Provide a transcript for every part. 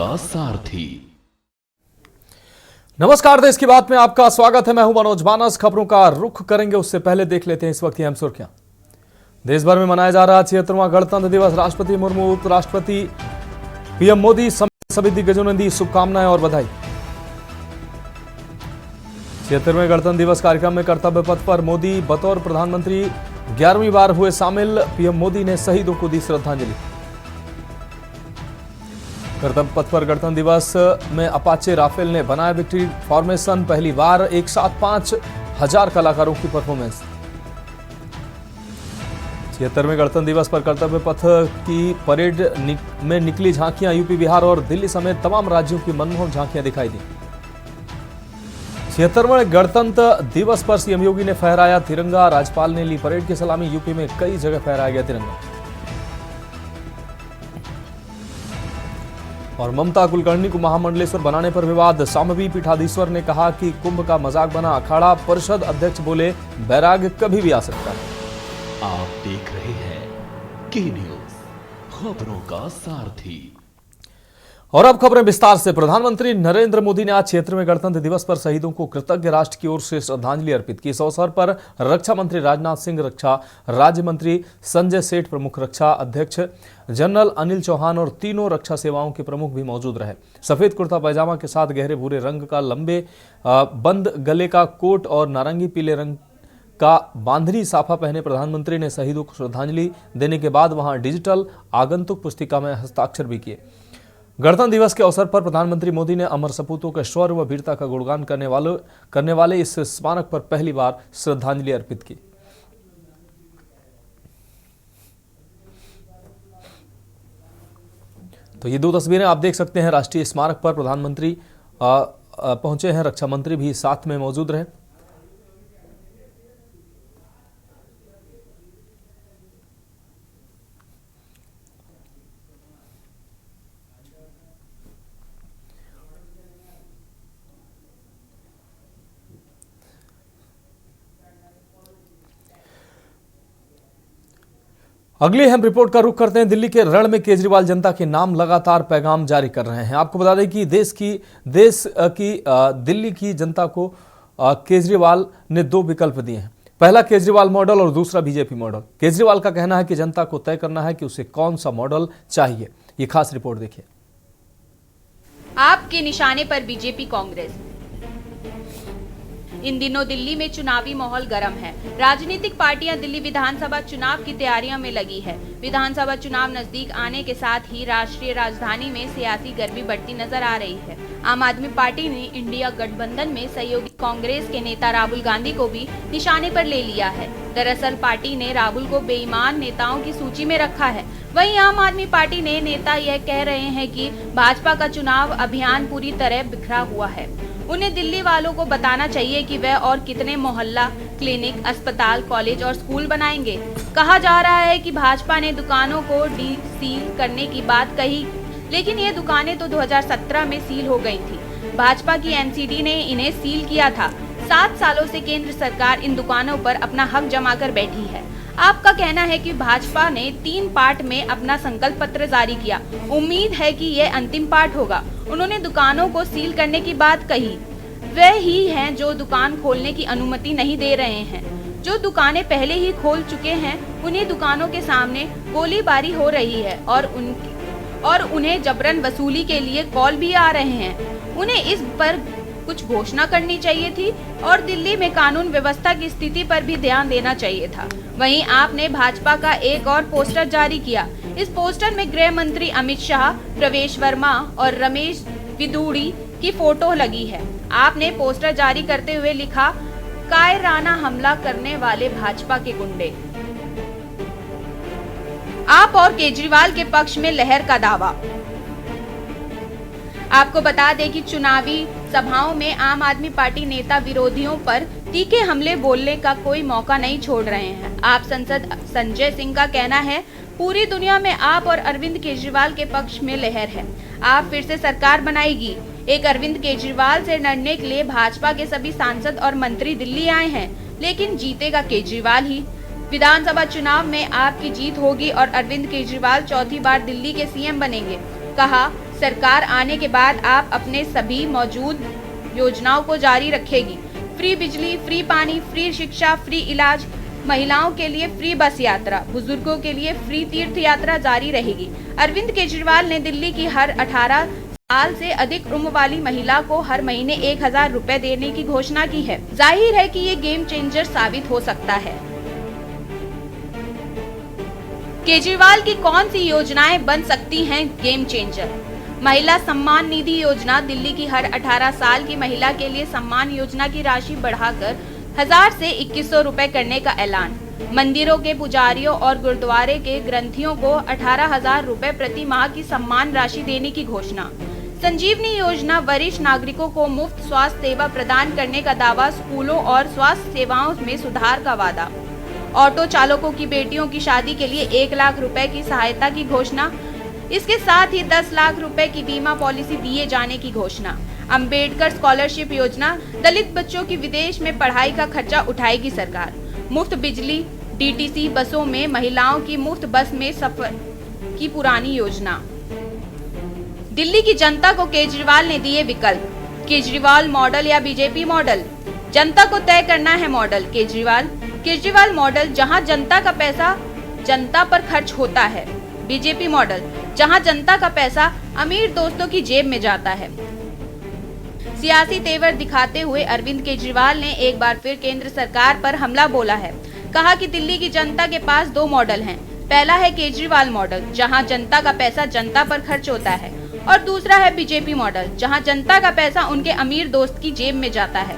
का सारथी। नमस्कार, देश की बात में आपका स्वागत है। मैं हूं मनोज मानस। खबरों का रुख करेंगे उससे पहले देख लेते हैं इस वक्त की अहम सुर्खियां। देश भर में मनाया जा रहा 76वां गणतंत्र दिवस। राष्ट्रपति मुर्मू, उपराष्ट्रपति पीएम मोदी समेत सभी दिग्गजों ने दी शुभकामनाएं और बधाई। 76वें गणतंत्र दिवस कार्यक्रम में कर्तव्य पथ पर मोदी बतौर प्रधानमंत्री 11वीं बार हुए शामिल। पीएम मोदी ने शहीदों को दी श्रद्धांजलि। कर्तव्य पथ पर गणतंत्र दिवस में अपाचे राफेल ने बनाया विक्ट्री फॉर्मेशन। पहली बार एक साथ 5000 कलाकारों की परफॉर्मेंस। 76वें गणतंत्र दिवस पर कर्तव्य पथ की परेड में निकली झांकियां। यूपी, बिहार और दिल्ली समेत तमाम राज्यों की मनमोहक झांकियां दिखाई दी। 76वें गणतंत्र दिवस पर सीएम योगी ने फहराया तिरंगा। राज्यपाल ने ली परेड की सलामी। यूपी में कई जगह फहराया गया तिरंगा। और ममता कुलकर्णी को महामंडलेश्वर बनाने पर विवाद। शांभवी पीठाधीश्वर ने कहा कि कुंभ का मजाक बना अखाड़ा। परिषद अध्यक्ष बोले बैराग कभी भी आ सकता है। आप देख रहे हैं के न्यूज, खबरों का सारथी। और अब खबरें विस्तार से। प्रधानमंत्री नरेंद्र मोदी ने आज 76वें गणतंत्र दिवस पर शहीदों को कृतज्ञ राष्ट्र की ओर से श्रद्धांजलि अर्पित की। इस अवसर पर रक्षा मंत्री राजनाथ सिंह, रक्षा राज्य मंत्री संजय सेठ, प्रमुख रक्षा अध्यक्ष जनरल अनिल चौहान और तीनों रक्षा सेवाओं के प्रमुख भी मौजूद रहे। सफेद कुर्ता पैजामा के साथ गहरे भूरे रंग का लंबे बंद गले का कोट और नारंगी पीले रंग का बांधनी साफा पहने प्रधानमंत्री ने शहीदों को श्रद्धांजलि देने के बाद वहां डिजिटल आगंतुक पुस्तिका में हस्ताक्षर भी किए। गणतंत्र दिवस के अवसर पर प्रधानमंत्री मोदी ने अमर सपूतों के शौर्य व वीरता का गुणगान करने वाले इस स्मारक पर पहली बार श्रद्धांजलि अर्पित की। तो ये दो तस्वीरें आप देख सकते हैं। राष्ट्रीय स्मारक पर प्रधानमंत्री पहुंचे हैं, रक्षा मंत्री भी साथ में मौजूद रहे। अगली अहम रिपोर्ट का रुख करते हैं। दिल्ली के रण में केजरीवाल जनता के नाम लगातार पैगाम जारी कर रहे हैं। आपको बता दें कि दिल्ली की जनता को केजरीवाल ने दो विकल्प दिए हैं। पहला केजरीवाल मॉडल और दूसरा बीजेपी मॉडल। केजरीवाल का कहना है कि जनता को तय करना है कि उसे कौन सा मॉडल चाहिए। ये खास रिपोर्ट देखिए। आपके निशाने पर बीजेपी कांग्रेस। इन दिनों दिल्ली में चुनावी माहौल गर्म है। राजनीतिक पार्टियां दिल्ली विधानसभा चुनाव की तैयारियों में लगी है। विधानसभा चुनाव नजदीक आने के साथ ही राष्ट्रीय राजधानी में सियासी गर्मी बढ़ती नजर आ रही है। आम आदमी पार्टी ने इंडिया गठबंधन में सहयोगी कांग्रेस के नेता राहुल गांधी को भी निशाने पर ले लिया है। दरअसल पार्टी ने राहुल को बेईमान नेताओं की सूची में रखा है। वहीं आम आदमी पार्टी ने नेता यह कह रहे हैं कि भाजपा का चुनाव अभियान पूरी तरह बिखरा हुआ है। उन्हें दिल्ली वालों को बताना चाहिए कि वह और कितने मोहल्ला क्लिनिक, अस्पताल, कॉलेज और स्कूल बनाएंगे। कहा जा रहा है कि भाजपा ने दुकानों को सील करने की बात कही, लेकिन ये दुकानें तो 2017 में सील हो गई थी। भाजपा की एनसीडी ने इन्हें सील किया था। 7 सालों से केंद्र सरकार इन दुकानों पर अपना हक जमा कर बैठी है। आपका कहना है कि भाजपा ने 3 पार्ट में अपना संकल्प पत्र जारी किया। उम्मीद है कि यह अंतिम पार्ट होगा। उन्होंने दुकानों को सील करने की बात कही। वह ही हैं जो दुकान खोलने की अनुमति नहीं दे रहे हैं। जो दुकानें पहले ही खोल चुके हैं उन्हीं दुकानों के सामने गोलीबारी हो रही है और उन्हें जबरन वसूली के लिए कॉल भी आ रहे हैं। उन्हें इस पर कुछ घोषणा करनी चाहिए थी और दिल्ली में कानून व्यवस्था की स्थिति पर भी ध्यान देना चाहिए था। वहीं आपने भाजपा का एक और पोस्टर जारी किया। इस पोस्टर में गृह मंत्री अमित शाह, प्रवेश वर्मा और रमेश विदुड़ी की फोटो लगी है। आपने पोस्टर जारी करते हुए लिखा, कायराना हमला करने वाले भाजपा के गुंडे। आप और केजरीवाल के पक्ष में लहर का दावा। आपको बता दें कि चुनावी सभाओं में आम आदमी पार्टी नेता विरोधियों पर तीखे हमले बोलने का कोई मौका नहीं छोड़ रहे हैं। आप सांसद संजय सिंह का कहना है, पूरी दुनिया में आप और अरविंद केजरीवाल के पक्ष में लहर है। आप फिर से सरकार बनाएगी। एक अरविंद केजरीवाल से लड़ने के लिए भाजपा के सभी सांसद और मंत्री दिल्ली आए हैं, लेकिन जीतेगा केजरीवाल ही। विधानसभा चुनाव में आपकी जीत होगी और अरविंद केजरीवाल चौथी बार दिल्ली के सीएम बनेंगे। कहा, सरकार आने के बाद आप अपने सभी मौजूद योजनाओं को जारी रखेगी। फ्री बिजली, फ्री पानी, फ्री शिक्षा, फ्री इलाज, महिलाओं के लिए फ्री बस यात्रा, बुजुर्गों के लिए फ्री तीर्थ यात्रा जारी रहेगी। अरविंद केजरीवाल ने दिल्ली की हर 18 साल से अधिक उम्र वाली महिला को हर महीने 1000 रुपए देने की घोषणा की है। जाहिर है कि ये गेम चेंजर साबित हो सकता है। केजरीवाल की कौन सी योजनाएं बन सकती हैं गेम चेंजर? महिला सम्मान निधि योजना। दिल्ली की हर 18 साल की महिला के लिए सम्मान योजना की राशि बढ़ाकर 1000 से 2100 रुपए करने का ऐलान। मंदिरों के पुजारियों और गुरुद्वारे के ग्रंथियों को 18,000 रुपए प्रति माह की सम्मान राशि देने की घोषणा। संजीवनी योजना। वरिष्ठ नागरिकों को मुफ्त स्वास्थ्य सेवा प्रदान करने का दावा। स्कूलों और स्वास्थ्य सेवाओं में सुधार का वादा। ऑटो चालकों की बेटियों की शादी के लिए 1 लाख रुपए की सहायता की घोषणा। इसके साथ ही 10 लाख रुपए की बीमा पॉलिसी दिए जाने की घोषणा। अंबेडकर स्कॉलरशिप योजना। दलित बच्चों की विदेश में पढ़ाई का खर्चा उठाएगी सरकार। मुफ्त बिजली। डीटीसी बसों में महिलाओं की मुफ्त बस में सफर की पुरानी योजना। दिल्ली की जनता को केजरीवाल ने दिए विकल्प। केजरीवाल मॉडल या बीजेपी मॉडल? जनता को तय करना है मॉडल। केजरीवाल मॉडल, जहां जनता का पैसा जनता पर खर्च होता है। बीजेपी मॉडल, जहां जनता का पैसा अमीर दोस्तों की जेब में जाता है। सियासी तेवर दिखाते हुए अरविंद केजरीवाल ने एक बार फिर केंद्र सरकार पर हमला बोला है। कहा कि दिल्ली की जनता के पास 2 मॉडल हैं। पहला है केजरीवाल मॉडल, जहां जनता का पैसा जनता पर खर्च होता है, और दूसरा है बीजेपी मॉडल, जहां जनता का पैसा उनके अमीर दोस्त की जेब में जाता है।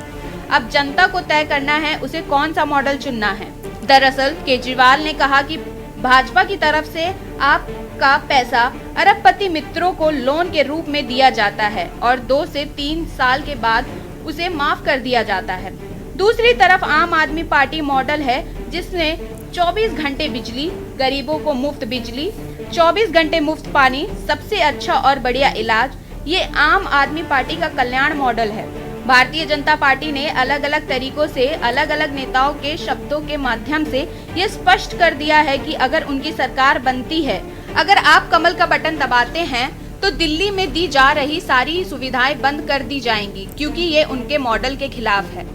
अब जनता को तय करना है उसे कौन सा मॉडल चुनना है। दरअसल केजरीवाल ने कहा कि भाजपा की तरफ से आपका पैसा अरबपति मित्रों को लोन के रूप में दिया जाता है और 2 से 3 साल के बाद उसे माफ कर दिया जाता है। दूसरी तरफ आम आदमी पार्टी मॉडल है, जिसने 24 घंटे बिजली, गरीबों को मुफ्त बिजली, 24 घंटे मुफ्त पानी, सबसे अच्छा और बढ़िया इलाज। ये आम आदमी पार्टी का कल्याण मॉडल है। भारतीय जनता पार्टी ने अलग अलग तरीकों से अलग अलग नेताओं के शब्दों के माध्यम से ये स्पष्ट कर दिया है कि अगर उनकी सरकार बनती है, अगर आप कमल का बटन दबाते हैं, तो दिल्ली में दी जा रही सारी सुविधाएं बंद कर दी जाएंगी, क्योंकि ये उनके मॉडल के खिलाफ है।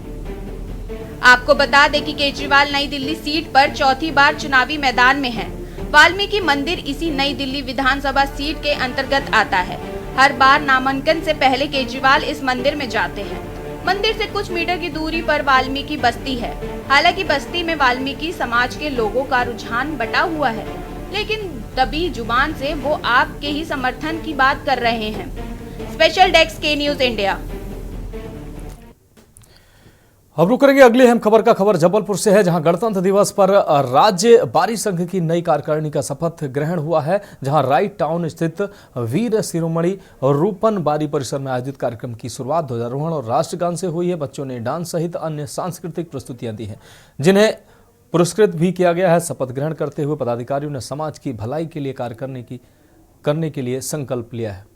आपको बता दें कि केजरीवाल नई दिल्ली सीट पर चौथी बार चुनावी मैदान में हैं। वाल्मीकि मंदिर इसी नई दिल्ली विधानसभा सीट के अंतर्गत आता है। हर बार नामांकन से पहले केजरीवाल इस मंदिर में जाते हैं। मंदिर से कुछ मीटर की दूरी पर वाल्मीकि बस्ती है। हालांकि बस्ती में वाल्मीकि समाज के लोगों का रुझान बटा हुआ है, लेकिन दबी जुबान से वो आपके ही समर्थन की बात कर रहे हैं। स्पेशल डेस्क के न्यूज इंडिया। अब रुक करेंगे अगली अहम खबर का। खबर जबलपुर से है, जहां गणतंत्र दिवस पर राज्य बारी संघ की नई कार्यकारिणी का शपथ ग्रहण हुआ है, जहां राइट टाउन स्थित वीर शिरोमणि रूपन बारी परिसर में आयोजित कार्यक्रम की शुरुआत ध्वजारोहण और राष्ट्रगान से हुई है। बच्चों ने डांस सहित अन्य सांस्कृतिक प्रस्तुतियां दी हैं, जिन्हें पुरस्कृत भी किया गया है। शपथ ग्रहण करते हुए पदाधिकारियों ने समाज की भलाई के लिए कार्य करने के लिए संकल्प लिया है।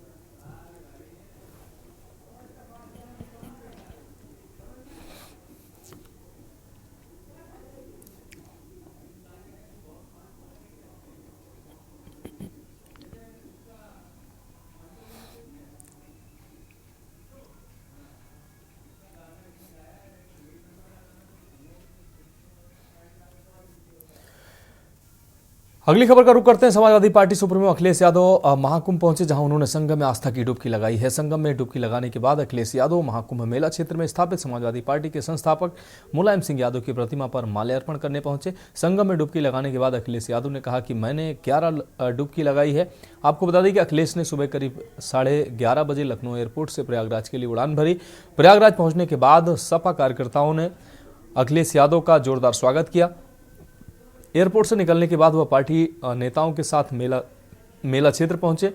अगली खबर का रुख करते हैं। समाजवादी पार्टी सुप्रीमो अखिलेश यादव महाकुंभ पहुंचे, जहां उन्होंने संगम में आस्था की डुबकी लगाई है। संगम में डुबकी लगाने के बाद अखिलेश यादव महाकुंभ मेला क्षेत्र में स्थापित समाजवादी पार्टी के संस्थापक मुलायम सिंह यादव की प्रतिमा पर माल्यार्पण करने पहुंचे। संगम में डुबकी लगाने के बाद अखिलेश यादव ने कहा कि मैंने 11 डुबकी लगाई है। आपको बता दें कि अखिलेश ने सुबह करीब 11:30 बजे लखनऊ एयरपोर्ट से प्रयागराज के लिए उड़ान भरी। प्रयागराज पहुंचने के बाद सपा कार्यकर्ताओं ने अखिलेश यादव का जोरदार स्वागत किया। एयरपोर्ट से निकलने के बाद वह पार्टी नेताओं के साथ मेला क्षेत्र पहुंचे।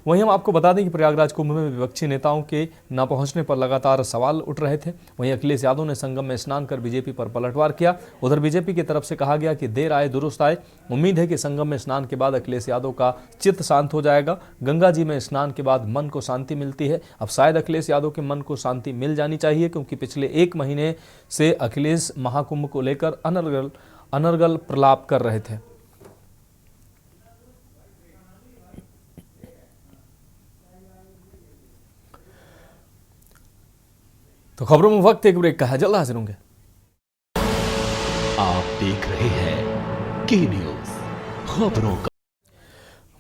वहीं हम आपको बता दें कि प्रयागराज कुंभ में विपक्षी नेताओं के न पहुंचने पर लगातार सवाल उठ रहे थे। वहीं अखिलेश यादव ने संगम में स्नान कर बीजेपी पर पलटवार किया। उधर बीजेपी की तरफ से कहा गया कि देर आए दुरुस्त आए। उम्मीद है कि संगम में स्नान के बाद अखिलेश यादव का चित्त शांत हो जाएगा। गंगा जी में स्नान के बाद मन को शांति मिलती है। अब शायद अखिलेश यादव के मन को शांति मिल जानी चाहिए, क्योंकि पिछले 1 महीने से अखिलेश महाकुंभ को लेकर अनर्गल प्रलाप कर रहे थे। तो खबरों में वक्त एक ब्रेक का है, जल्द हाजिर होंगे। आप देख रहे हैं के न्यूज खबरों का।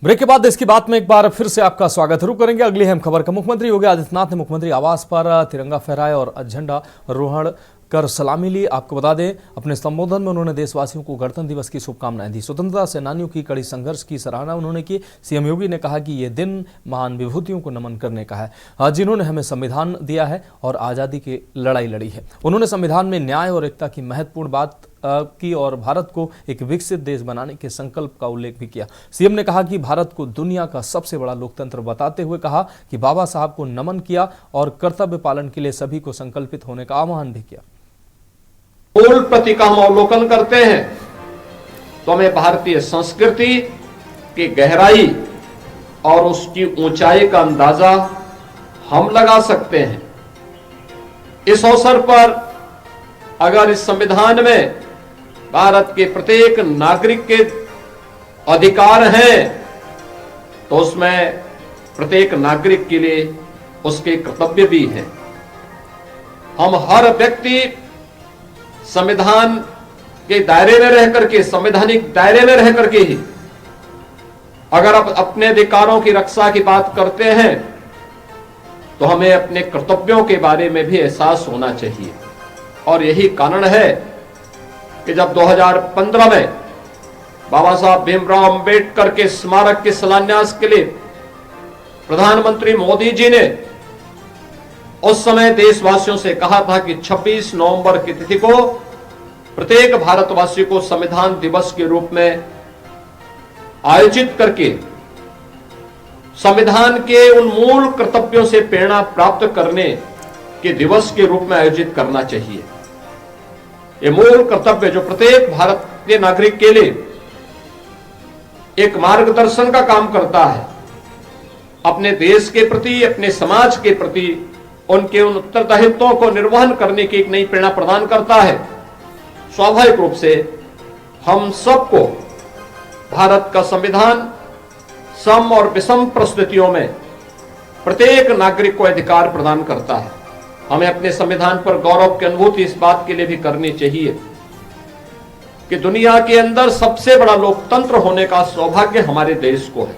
ब्रेक के बाद देश की बात में एक बार फिर से आपका स्वागत। शुरू करेंगे अगली अहम खबर का। मुख्यमंत्री योगी आदित्यनाथ ने मुख्यमंत्री आवास पर तिरंगा फहराया और झंडा रोहण कर सलामी ली। आपको बता दें, अपने संबोधन में उन्होंने देशवासियों को गणतंत्र दिवस की शुभकामनाएं दी। स्वतंत्रता सेनानियों की कड़ी संघर्ष की सराहना उन्होंने की। सीएम योगी ने कहा कि ये दिन महान विभूतियों को नमन करने का है, जिन्होंने हमें संविधान दिया है और आज़ादी की लड़ाई लड़ी है। उन्होंने संविधान में न्याय और एकता की महत्वपूर्ण बात की और भारत को एक विकसित देश बनाने के संकल्प का उल्लेख भी किया। सीएम ने कहा कि भारत को दुनिया का सबसे बड़ा लोकतंत्र बताते हुए कहा कि बाबा साहब को नमन किया और कर्तव्य पालन के लिए सभी को संकल्पित होने का आह्वान भी किया। मूल प्रति का हम अवलोकन करते हैं तो हमें भारतीय संस्कृति की गहराई और उसकी ऊंचाई का अंदाजा हम लगा सकते हैं। इस अवसर पर अगर इस संविधान में भारत के प्रत्येक नागरिक के अधिकार हैं तो उसमें प्रत्येक नागरिक के लिए उसके कर्तव्य भी हैं। हम हर व्यक्ति संविधान के दायरे में रह करके, संवैधानिक दायरे में रह करके ही अगर आप अपने अधिकारों की रक्षा की बात करते हैं तो हमें अपने कर्तव्यों के बारे में भी एहसास होना चाहिए। और यही कारण है कि जब 2015 में बाबा साहब भीमराव अंबेडकर के स्मारक के शिलान्यास के लिए प्रधानमंत्री मोदी जी ने उस समय देशवासियों से कहा था कि 26 नवंबर की तिथि को प्रत्येक भारतवासी को संविधान दिवस के रूप में आयोजित करके संविधान के उन मूल कर्तव्यों से प्रेरणा प्राप्त करने के दिवस के रूप में आयोजित करना चाहिए। ये मूल कर्तव्य जो प्रत्येक भारतीय नागरिक के लिए एक मार्गदर्शन का काम करता है, अपने देश के प्रति, अपने समाज के प्रति उनके उन उत्तरदायित्वों को निर्वहन करने की एक नई प्रेरणा प्रदान करता है। स्वाभाविक रूप से हम सबको भारत का संविधान सम और विषम परिस्थितियों में प्रत्येक नागरिक को अधिकार प्रदान करता है। हमें अपने संविधान पर गौरव की अनुभूति इस बात के लिए भी करनी चाहिए कि दुनिया के अंदर सबसे बड़ा लोकतंत्र होने का सौभाग्य हमारे देश को है।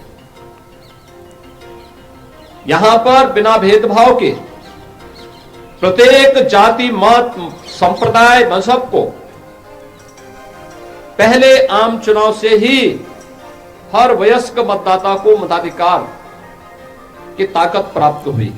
यहां पर बिना भेदभाव के प्रत्येक जाति, मत, संप्रदाय, मजहब को पहले आम चुनाव से ही हर वयस्क मतदाता को मताधिकार की ताकत प्राप्त हुई।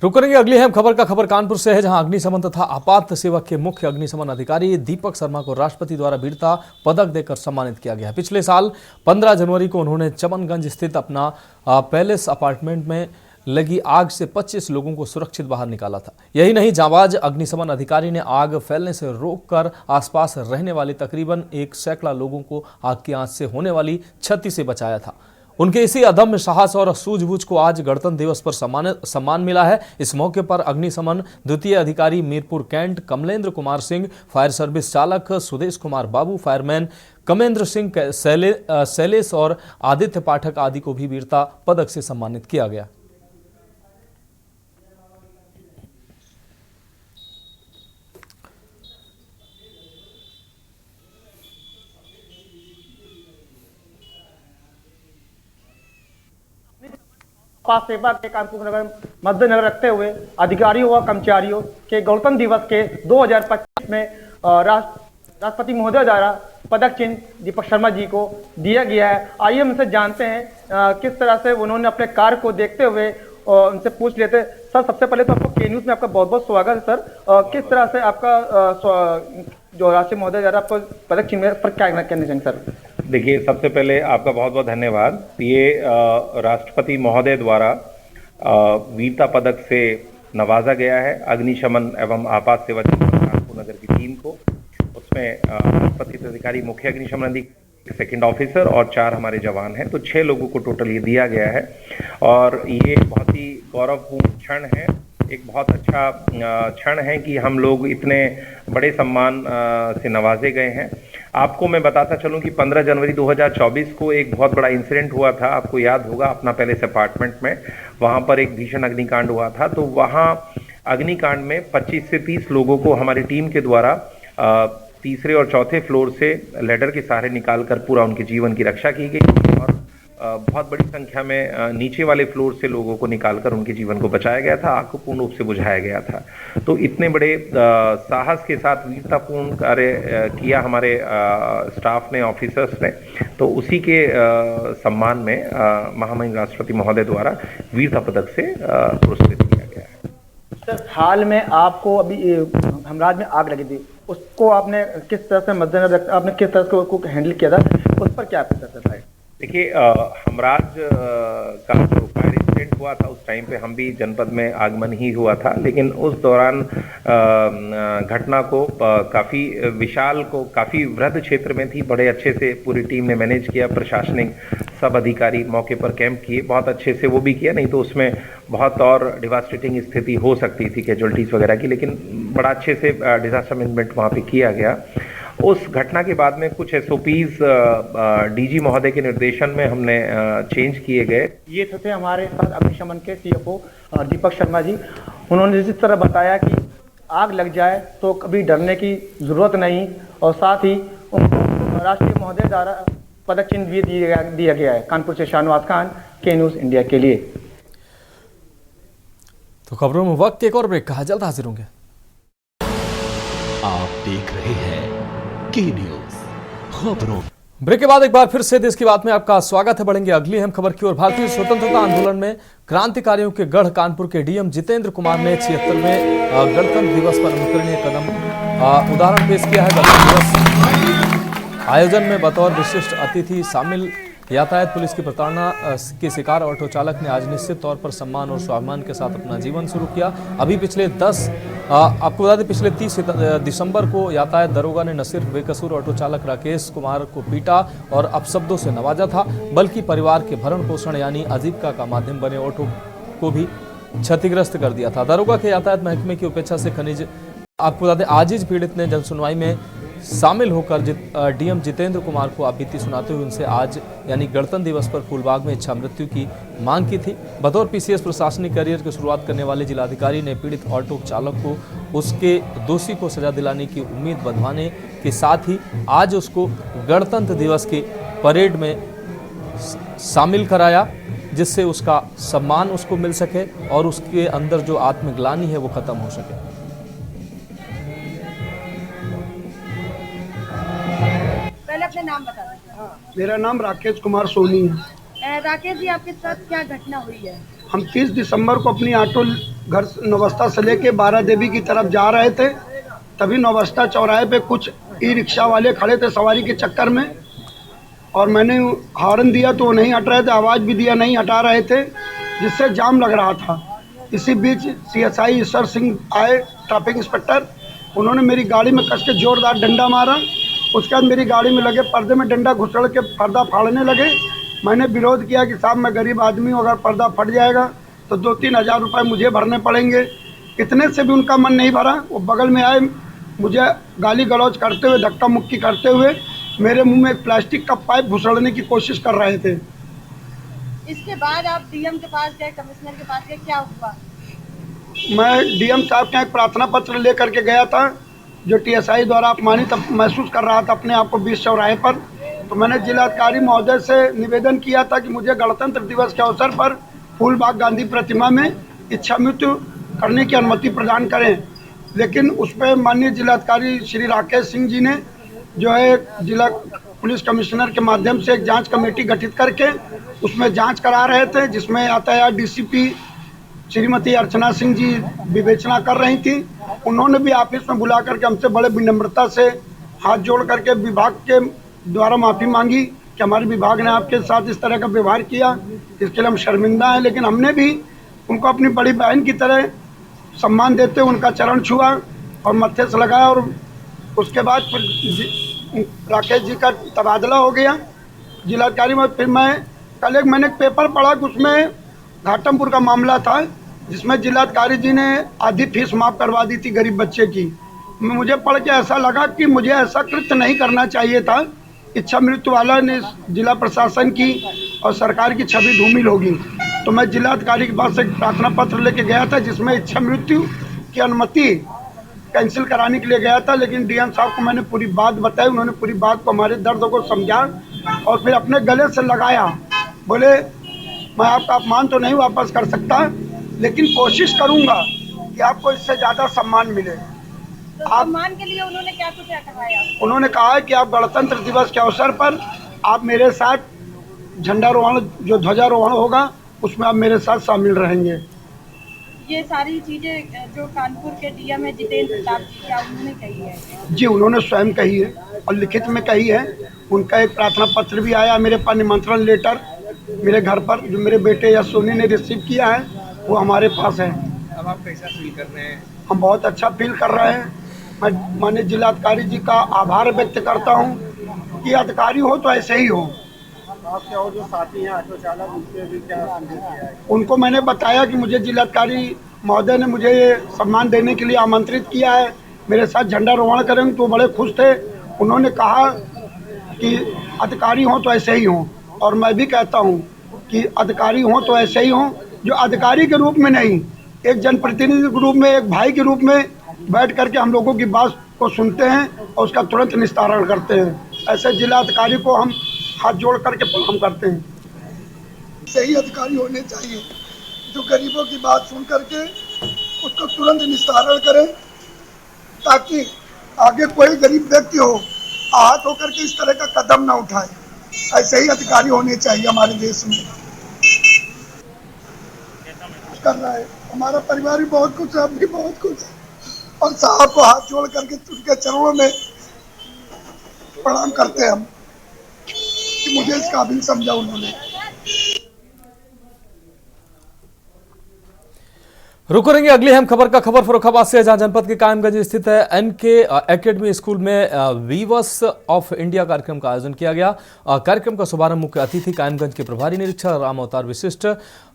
रुक करेंगे अगली अहम खबर का। खबर कानपुर से है, जहां अग्निशमन तथा आपात सेवा के मुख्य अग्निशमन अधिकारी दीपक शर्मा को राष्ट्रपति द्वारा वीरता पदक देकर सम्मानित किया गया। पिछले साल 15 जनवरी को उन्होंने चमनगंज स्थित अपना पैलेस अपार्टमेंट में लगी आग से 25 लोगों को सुरक्षित बाहर निकाला था। यही नहीं, जांबाज अग्निशमन अधिकारी ने आग फैलने से रोककर आसपास रहने वाले तकरीबन 100 लोगों को आग की आंच से होने वाली क्षति से बचाया था। उनके इसी अदम्य साहस और सूझबूझ को आज गणतंत्र दिवस पर सम्मान मिला है। इस मौके पर अग्निशमन द्वितीय अधिकारी Mirpur Cantt Kamlendra Kumar Singh, fire service चालक सुदेश कुमार बाबू, फायरमैन कमेंद्र सिंह, शैलेश और आदित्य पाठक आदि को भी वीरता पदक से सम्मानित किया गया। आपात सेवा के कानपुर नगर मद्देनजर रखते हुए अधिकारियों व कर्मचारियों के गणतंत्र दिवस के 2025 में राष्ट्रपति महोदय द्वारा पदक चिन्ह दीपक शर्मा जी को दिया गया है। आइए हम उनसे जानते हैं किस तरह से उन्होंने अपने कार्य को देखते हुए उनसे पूछ लेते। सर, सबसे पहले तो आपको के न्यूज में आपका बहुत बहुत स्वागत है। सर, किस तरह से आपका जो राष्ट्रपति महोदय द्वारा आपको पदक चिन्ह पर क्या कहना चाहेंगे? सर देखिए, सबसे पहले आपका बहुत बहुत धन्यवाद। ये राष्ट्रपति महोदय द्वारा वीरता पदक से नवाजा गया है अग्निशमन एवं आपात सेवा कानपुर नगर की टीम को। उसमें राष्ट्रपति अधिकारी, मुख्य अग्निशमन अधिकारी, सेकंड ऑफिसर और 4 हमारे जवान हैं, तो 6 लोगों को टोटल ये दिया गया है। और ये बहुत ही गौरवपूर्ण क्षण है, एक बहुत अच्छा क्षण है कि हम लोग इतने बड़े सम्मान से नवाजे गए हैं। आपको मैं बताता चलूं कि 15 जनवरी 2024 को एक बहुत बड़ा इंसिडेंट हुआ था, आपको याद होगा, अपना पैलेस अपार्टमेंट में वहां पर एक भीषण अग्निकांड हुआ था। तो वहां अग्निकांड में 25 से 30 लोगों को हमारी टीम के द्वारा तीसरे और चौथे फ्लोर से लेडर के सहारे निकालकर पूरा उनके जीवन की रक्षा की गई और बहुत बड़ी संख्या में नीचे वाले फ्लोर से लोगों को निकालकर उनके जीवन को बचाया गया था, आग को पूर्ण रूप से बुझाया गया था। तो इतने बड़े साहस के साथ वीरतापूर्ण कार्य किया हमारे स्टाफ ने, ऑफिसर्स ने, तो उसी के सम्मान में महामहिम राष्ट्रपति महोदय द्वारा वीरता पदक से पुरस्कृत किया गया है। सर, हाल में आपको अभी हमराज में आग लगी थी, उसको आपने किस तरह से मद्देनजर रख, आपने किस तरह से उसको हैंडल किया था, उस पर क्या आपकी असर था? देखिए, हमराज का जो फायर इंसिडेंट हुआ था उस टाइम पे हम भी जनपद में आगमन ही हुआ था, लेकिन उस दौरान घटना को काफ़ी विशाल को काफ़ी वृहद क्षेत्र में थी, बड़े अच्छे से पूरी टीम ने मैनेज किया, प्रशासनिक सब अधिकारी मौके पर कैंप किए, बहुत अच्छे से वो भी किया, नहीं तो उसमें बहुत और डिवास्टेटिंग स्थिति हो सकती थी कैजुअल्टीज वगैरह की, लेकिन बड़ा अच्छे से डिजास्टर मैनेजमेंट वहाँ पे किया गया। उस घटना के बाद में कुछ SOPs DG महोदय के निर्देशन में हमने चेंज किए गए। ये थे हमारे साथ अग्निशमन के CFO दीपक शर्मा जी। उन्होंने जिस तरह बताया कि आग लग जाए तो कभी डरने की जरूरत नहीं, और साथ ही उनको राष्ट्रीय महोदय द्वारा पदक चिन्ह भी दिया गया है। कानपुर से शाहनवाज खान, के न्यूज़ इंडिया के लिए। तो खबरों में वक्त एक और ब्रेक का, जल्द हाजिर होंगे। आप देख रहे हैं के न्यूज़ खबरों। ब्रेक के बाद एक बार फिर से देश की बात में आपका स्वागत है। बढ़ेंगे अगली अहम खबर की ओर। भारतीय स्वतंत्रता आंदोलन में क्रांतिकारियों के गढ़ कानपुर के DM जितेंद्र कुमार ने 76वें गणतंत्र दिवस पर अनुकरणीय कदम उदाहरण पेश किया है। गणतंत्र दिवस आयोजन में बतौर विशिष्ट अतिथि शामिल यातायात पुलिस की प्रताड़ना के शिकार ऑटो चालक ने आज निश्चित तौर पर सम्मान और स्वाभिमान के साथ अपना जीवन शुरू किया। अभी पिछले आपको बता दें, पिछले 30 दिसंबर को यातायात दरोगा ने न सिर्फ बेकसूर ऑटो चालक राकेश कुमार को पीटा और अपशब्दों से नवाजा था, बल्कि परिवार के भरण पोषण यानी आजीविका का माध्यम बने ऑटो को भी क्षतिग्रस्त कर दिया था। दरोगा के यातायात महकमे की उपेक्षा से खनिज आपको बता दें, आजिज पीड़ित ने जनसुनवाई में शामिल होकर DM जितेंद्र कुमार को आप बीती सुनाते हुए उनसे आज यानी गणतंत्र दिवस पर फूलबाग में इच्छा मृत्यु की मांग की थी। बतौर PCS प्रशासनिक करियर की शुरुआत करने वाले जिलाधिकारी ने पीड़ित ऑटो चालक को उसके दोषी को सजा दिलाने की उम्मीद बंधवाने के साथ ही आज उसको गणतंत्र दिवस के परेड में शामिल कराया, जिससे उसका सम्मान उसको मिल सके और उसके अंदर जो आत्मग्लानि है वो खत्म हो सके। अपने नाम बता दीजिए। मेरा नाम राकेश कुमार सोनी है। राकेश जी, आपके साथ क्या घटना हुई है? हम 30 दिसंबर को अपनी ऑटो घर नौबस्ता से लेके बारा देवी की तरफ जा रहे थे, तभी नौबस्ता चौराहे पे कुछ ई-रिक्शा वाले खड़े थे सवारी के चक्कर में, और मैंने हॉर्न दिया तो वो नहीं हट रहे थे, आवाज़ भी दिया नहीं हटा रहे थे, जिससे जाम लग रहा था। इसी बीच CSI ईश्वर सिंह आए, ट्रैफिक इंस्पेक्टर, उन्होंने मेरी गाड़ी में कस के जोरदार डंडा मारा। उसके बाद मेरी गाड़ी में लगे पर्दे में डंडा घुसड़ के पर्दा फाड़ने लगे। मैंने विरोध किया कि साहब मैं गरीब आदमी हूँ, अगर पर्दा फट जाएगा तो 2-3 हज़ार रुपये मुझे भरने पड़ेंगे। इतने से भी उनका मन नहीं भरा, वो बगल में आए, मुझे गाली गलौज करते हुए, धक्का मुक्की करते हुए मेरे मुंह में एक प्लास्टिक का पाइप घुसड़ने की कोशिश कर रहे थे। इसके बाद आप DM के पास गए, कमिश्नर के पास गए, क्या हुआ? मैं DM साहब के एक प्रार्थना पत्र ले करके गया था, जो TSI द्वारा अपमानित महसूस कर रहा था अपने आप को 20 चौराहे पर। तो मैंने जिलाधिकारी महोदय से निवेदन किया था कि मुझे गणतंत्र दिवस के अवसर पर फूलबाग गांधी प्रतिमा में इच्छा मृत्यु करने की अनुमति प्रदान करें, लेकिन उस पर माननीय जिलाधिकारी श्री राकेश सिंह जी ने जो है जिला पुलिस कमिश्नर के माध्यम से एक जांच कमेटी गठित करके उसमें जांच करा रहे थे, जिसमें यातायात DCP श्रीमती अर्चना सिंह जी विवेचना कर रही थी। उन्होंने भी ऑफिस में बुला करके हमसे बड़े विनम्रता से हाथ जोड़ करके विभाग के द्वारा माफ़ी मांगी कि हमारे विभाग ने आपके साथ इस तरह का व्यवहार किया, इसके लिए हम शर्मिंदा हैं। लेकिन हमने भी उनको अपनी बड़ी बहन की तरह सम्मान देते हुए उनका चरण छुआ और मत्थे से लगाया, और उसके बाद फिर राकेश जी का तबादला हो गया जिलाधिकारी में। फिर मैंने एक पेपर पढ़ा कि उसमें घाटमपुर का मामला था, जिसमें जिलाधिकारी जी ने आधी फीस माफ़ करवा दी थी गरीब बच्चे की। मुझे पढ़ के ऐसा लगा कि मुझे ऐसा कृत्य नहीं करना चाहिए था। इच्छा मृत्यु वाला ने जिला प्रशासन की और सरकार की छवि धूमिल होगी। तो मैं जिलाधिकारी के पास एक प्रार्थना पत्र लेके गया था जिसमें इच्छा मृत्यु की अनुमति कैंसिल कराने के लिए गया था, लेकिन डीएम साहब को मैंने पूरी बात बताई। उन्होंने पूरी बात को, हमारे दर्द को समझा और फिर अपने गले से लगाया। बोले मैं आपका अपमान तो नहीं वापस कर सकता, लेकिन कोशिश करूंगा कि आपको इससे ज़्यादा सम्मान मिले। तो सम्मान के लिए उन्होंने क्या कुछ करवाया? उन्होंने कहा है कि आप गणतंत्र दिवस के अवसर पर आप मेरे साथ झंडारोहण, जो ध्वजारोहण होगा उसमें आप मेरे साथ शामिल रहेंगे। ये सारी चीजें जो कानपुर के डीएम है जितेंद्र प्रताप जी, क्या उन्होंने कही है? जी, उन्होंने स्वयं कही है और लिखित में कही है। उनका एक प्रार्थना पत्र भी आया मेरे पास, निमंत्रण लेटर मेरे घर पर, जो मेरे बेटे या सोनी ने रिसीव किया है, वो हमारे पास है। अब आप कैसा फील कर रहे हैं? हम बहुत अच्छा फील कर रहे हैं। मैं माननीय जिलाधिकारी जी का आभार व्यक्त करता हूँ कि अधिकारी हो तो ऐसे ही हो। आपके और जो साथी हैं ऑटो चालक, उनके भी क्या संदेश दिया है? उनको मैंने बताया कि मुझे जिलाधिकारी महोदय ने मुझे ये सम्मान देने के लिए आमंत्रित किया है, मेरे साथ झंडारोहण करेंगे, तो बड़े खुश थे। उन्होंने कहा कि अधिकारी हों तो ऐसे ही हों, और मैं भी कहता हूं कि अधिकारी हों तो ऐसे ही हों, जो अधिकारी के रूप में नहीं, एक जनप्रतिनिधि के रूप में, एक भाई के रूप में बैठ करके हम लोगों की बात को सुनते हैं और उसका तुरंत निस्तारण करते हैं। ऐसे जिलाधिकारी को हम हाथ जोड़ करके प्रणाम करते हैं। सही अधिकारी होने चाहिए जो गरीबों की बात सुन करके उसको तुरंत निस्तारण करें, ताकि आगे कोई गरीब व्यक्ति हो आहत होकर के इस तरह का कदम ना उठाए। ऐसे ही अधिकारी होने चाहिए हमारे देश में। कर रहा है हमारा परिवार भी बहुत कुछ है, हम भी बहुत कुछ है, और साहब को हाथ जोड़ करके उनके चरणों में प्रणाम करते हैं हम कि मुझे इस काबिल समझा उन्होंने। रुक करेंगे अगली अहम खबर का। खबर फर्रुखाबाद से, जहां जनपद के कायमगंज स्थित है एनके एकेडमी स्कूल में वीवर्स ऑफ इंडिया कार्यक्रम का आयोजन किया गया। कार्यक्रम का शुभारंभ मुख्य अतिथि कायमगंज के प्रभारी निरीक्षक राम अवतार विशिष्ट,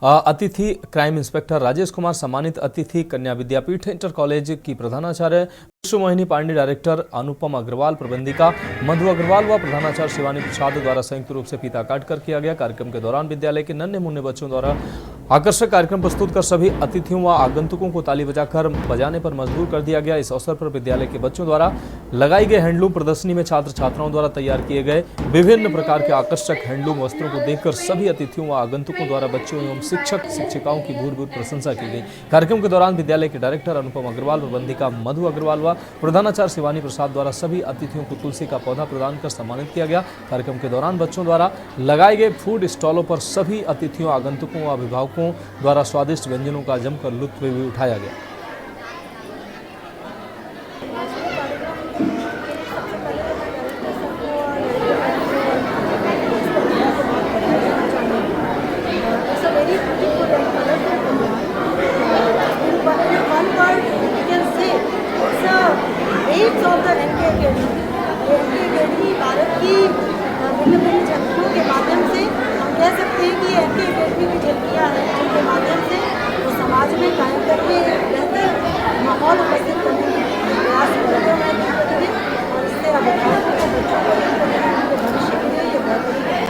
अतिथि क्राइम इंस्पेक्टर राजेश कुमार, सम्मानित अतिथि कन्या विद्यापीठ इंटर कॉलेज की प्रधानाचार्य मोहिनी पांडे, डायरेक्टर अनुपम अग्रवाल, प्रबंधिका मधु अग्रवाल व प्रधानाचार्य शिवानी प्रसाद द्वारा संयुक्त रूप से फीता काट कर किया गया। कार्यक्रम के दौरान विद्यालय के नन्हे मुन्ने बच्चों द्वारा आकर्षक कार्यक्रम प्रस्तुत कर सभी अतिथियों व आगंतुकों को ताली बजाने पर मजबूर कर दिया गया। इस अवसर पर विद्यालय के बच्चों द्वारा लगाई गई हैंडलूम प्रदर्शनी में छात्र छात्राओं द्वारा तैयार किए गए विभिन्न प्रकार के आकर्षक हैंडलूम वस्त्रों को देखकर सभी अतिथियों व आगंतुकों द्वारा बच्चों एवं शिक्षक शिक्षिकाओं की भूरिभूत प्रशंसा की गई। कार्यक्रम के दौरान विद्यालय के डायरेक्टर अनुपम अग्रवाल, प्रबंधिका मधु अग्रवाल व प्रधानाचार्य शिवानी प्रसाद द्वारा सभी अतिथियों को तुलसी का पौधा प्रदान कर सम्मानित किया गया। कार्यक्रम के दौरान बच्चों द्वारा लगाए गए फूड स्टॉलों पर सभी अतिथियों, आगंतुकों व अभिभावकों द्वारा स्वादिष्ट व्यंजनों का जमकर लुत्फ भी उठाया गया। भारत की विभिन्न झलकियों के माध्यम से हम कह सकते हैं कि एनके एकेडमी की झलकियाँ हैं, जिनके माध्यम से वो समाज में कायम करके बेहतर माहौल उपस्थित करने की प्रयास करते हैं और इससे अभिभावकों को, बच्चों को भविष्य के लिए ये बहुत बड़ी।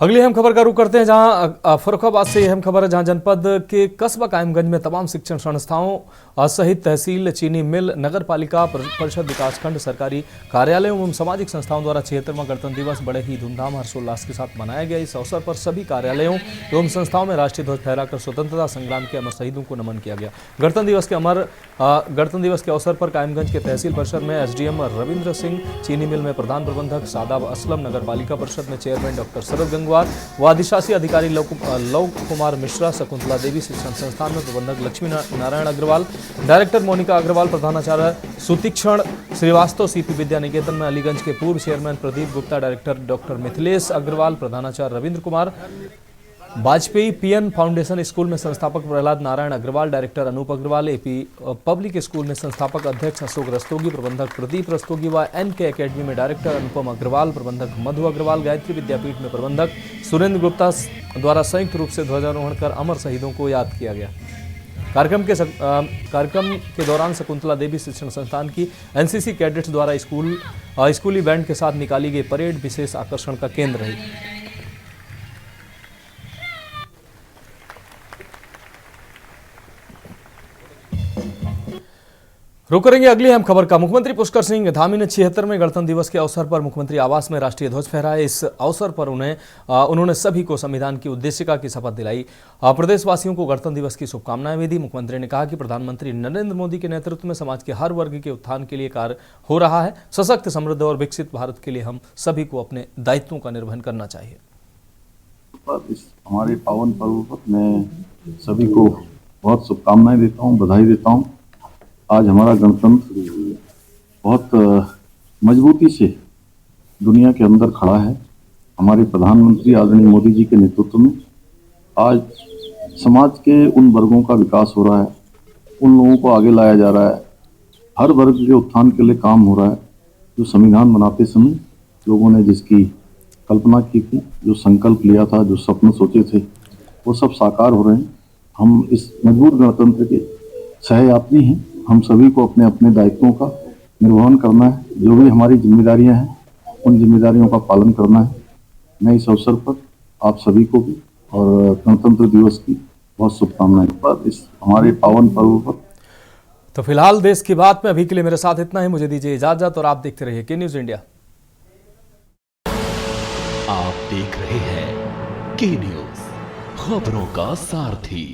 अगली अहम खबर का रुख करते हैं, जहां फर्रुखाबाद से अहम खबर है, जहां जनपद के कस्बा कायमगंज में तमाम शिक्षण संस्थाओं सहित तहसील, चीनी मिल, नगर पालिका परिषद, विकासखंड, सरकारी कार्यालयों एवं सामाजिक संस्थाओं द्वारा 76वां गणतंत्र दिवस बड़े ही धूमधाम हर्षोल्लास के साथ मनाया गया। इस अवसर पर सभी कार्यालयों एवं संस्थाओं में राष्ट्रीय ध्वज फहराकर स्वतंत्रता संग्राम के अमर शहीदों को नमन किया गया। गणतंत्र दिवस के अवसर पर कायमगंज के तहसील परिषद में एसडीएम रविंद्र सिंह, चीनी मिल में प्रधान प्रबंधक सादाब असलम, नगर पालिका परिषद में चेयरमैन डॉक्टर शरद गंगवार व अधिशासी अधिकारी लव कुमार मिश्रा, शकुंतला देवी शिक्षण संस्थान में प्रबंधक लक्ष्मी नारायण अग्रवाल, डायरेक्टर मोनिका अग्रवाल, प्रधानाचार्य सुतीक्षण श्रीवास्तव, सीपी विद्या निकेतन में अलीगंज के पूर्व chairman Pradeep Gupta, director doctor Mithilesh Agarwal, प्रधानाचार्य Ravindra Kumar, Vajpayee PN foundation school में संस्थापक Prahlad Narayan Agarwal, director Anoop Agarwal, AP public school में संस्थापक अध्यक्ष अशोक रस्तोगी, प्रबंधक प्रदीप रस्तोगी व एनके एकेडमी में डायरेक्टर अनुपम अग्रवाल, प्रबंधक मधु अग्रवाल, गायत्री विद्यापीठ में प्रबंधक सुरेंद्र गुप्ता द्वारा संयुक्त रूप से ध्वजारोहण कर अमर शहीदों को याद किया गया। कार्यक्रम के दौरान शकुंतला देवी शिक्षण संस्थान की एनसीसी कैडेट्स द्वारा स्कूली बैंड के साथ निकाली गई परेड विशेष आकर्षण का केंद्र रही। रुक करेंगे अगली अहम खबर का। मुख्यमंत्री पुष्कर सिंह धामी ने 76वें गणतंत्र दिवस के अवसर पर मुख्यमंत्री आवास में राष्ट्रीय ध्वज फहराया। इस अवसर पर उन्होंने सभी को संविधान की उद्देशिका की शपथ दिलाई। प्रदेशवासियों को गणतंत्र दिवस की शुभकामनाएं भी दी। मुख्यमंत्री ने कहा कि प्रधानमंत्री नरेंद्र मोदी के नेतृत्व में समाज के हर वर्ग के उत्थान के लिए कार्य हो रहा है। सशक्त, समृद्ध और विकसित भारत के लिए हम सभी को अपने दायित्वों का निर्वहन करना चाहिए। हमारे पावन पर्व पर मैं सभी को बहुत शुभकामनाएं देता हूं, बधाई देता हूं। आज हमारा गणतंत्र बहुत मजबूती से दुनिया के अंदर खड़ा है। हमारे प्रधानमंत्री आदरणीय मोदी जी के नेतृत्व में आज समाज के उन वर्गों का विकास हो रहा है, उन लोगों को आगे लाया जा रहा है, हर वर्ग के उत्थान के लिए काम हो रहा है। जो संविधान बनाते समय लोगों ने जिसकी कल्पना की थी, जो संकल्प लिया था, जो सपने सोचे थे, वो सब साकार हो रहे हैं। हम इस मजबूत गणतंत्र के सहयात्री हैं। हम सभी को अपने अपने दायित्वों का निर्वहन करना है। जो भी हमारी जिम्मेदारियां हैं, उन जिम्मेदारियों का पालन करना है। मैं इस अवसर पर आप सभी को भी और गणतंत्र दिवस की बहुत शुभकामनाएं। इस हमारे पावन पर्व पर तो फिलहाल देश की बात में अभी के लिए मेरे साथ इतना ही। मुझे दीजिए इजाजत और आप देखते रहिए के न्यूज इंडिया। आप देख रहे हैं के न्यूज, खबरों का सारथी।